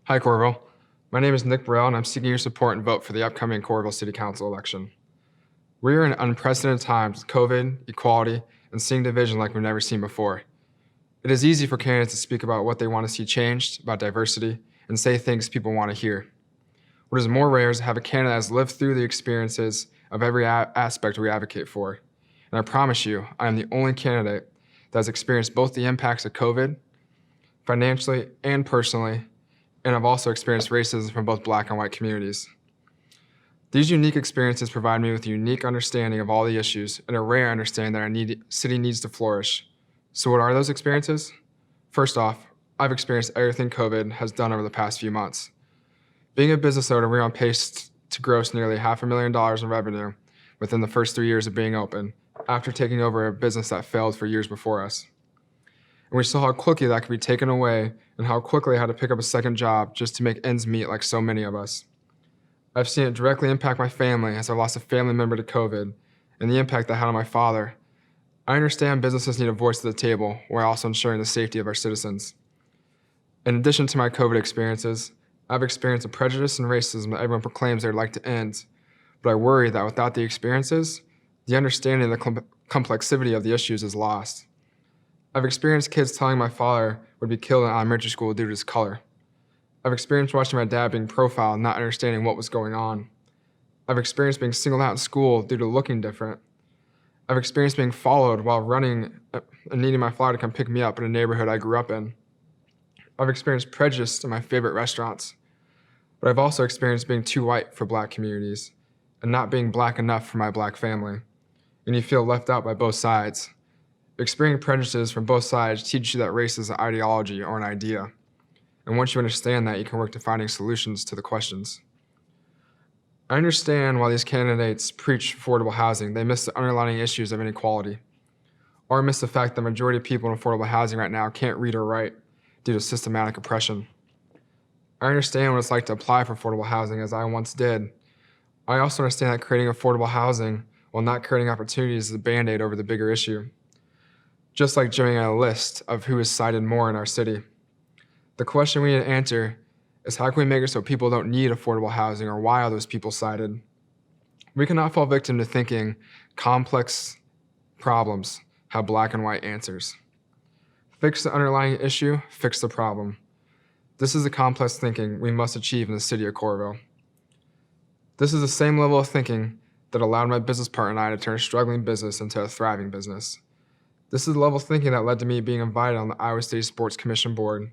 Hi, Coralville. My name is Nick Burrell, and I'm seeking your support and vote for the upcoming Coralville City Council election. We are in unprecedented times with COVID, equality, and seeing division like we've never seen before. It is easy for candidates to speak about what they want to see changed, about diversity, and say things people want to hear. What is more rare is to have a candidate that has lived through the experiences of every aspect we advocate for. And I promise you, I am the only candidate that has experienced both the impacts of COVID, financially and personally, and I've also experienced racism from both Black and white communities. These unique experiences provide me with a unique understanding of all the issues and a rare understanding that our city needs to flourish. So what are those experiences? First off, I've experienced everything COVID has done over the past few months. Being a business owner, we're on pace to gross nearly $500,000 in revenue within the first 3 years of being open, after taking over a business that failed for years before us. And we saw how quickly that could be taken away and how quickly I had to pick up a second job just to make ends meet like so many of us. I've seen it directly impact my family as I lost a family member to COVID and the impact that had on my father. I understand businesses need a voice at the table while also ensuring the safety of our citizens. In addition to my COVID experiences, I've experienced the prejudice and racism that everyone proclaims they'd like to end, but I worry that without the experiences, the understanding of the complexity of the issues is lost. I've experienced kids telling my father would be killed in elementary school due to his color. I've experienced watching my dad being profiled and not understanding what was going on. I've experienced being singled out in school due to looking different. I've experienced being followed while running and needing my father to come pick me up in a neighborhood I grew up in. I've experienced prejudice in my favorite restaurants, but I've also experienced being too white for Black communities and not being Black enough for my Black family, and you feel left out by both sides. Experiencing prejudices from both sides teaches you that race is an ideology or an idea. And once you understand that, you can work to finding solutions to the questions. I understand why these candidates preach affordable housing. They miss the underlying issues of inequality, or miss the fact that the majority of people in affordable housing right now can't read or write due to systematic oppression. I understand what it's like to apply for affordable housing, as I once did. I also understand that creating affordable housing while not creating opportunities is a Band-Aid over the bigger issue. Just like generating a list of who is cited more in our city. The question we need to answer is, how can we make it so people don't need affordable housing, or why are those people cited? We cannot fall victim to thinking complex problems have Black and white answers. Fix the underlying issue, fix the problem. This is the complex thinking we must achieve in the city of Coralville. This is the same level of thinking that allowed my business partner and I to turn a struggling business into a thriving business. This is the level of thinking that led to me being invited on the Iowa State Sports Commission board.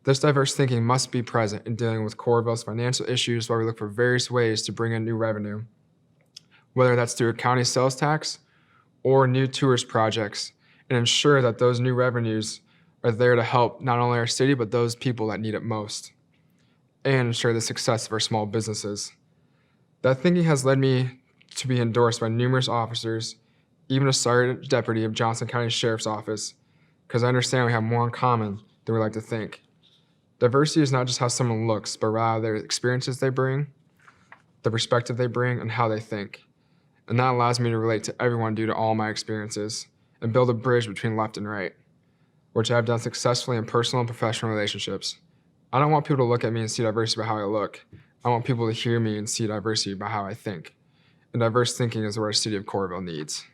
This diverse thinking must be present in dealing with Coralville's financial issues while we look for various ways to bring in new revenue, whether that's through a county sales tax or new tourist projects, and ensure that those new revenues are there to help not only our city, but those people that need it most, and ensure the success of our small businesses. That thinking has led me to be endorsed by numerous officers, even a sergeant deputy of Johnson County Sheriff's Office, because I understand we have more in common than we like to think. Diversity is not just how someone looks, but rather their experiences they bring, the perspective they bring, and how they think. And that allows me to relate to everyone due to all my experiences and build a bridge between left and right, which I have done successfully in personal and professional relationships. I don't want people to look at me and see diversity by how I look. I want people to hear me and see diversity by how I think. And diverse thinking is what our city of Coralville needs.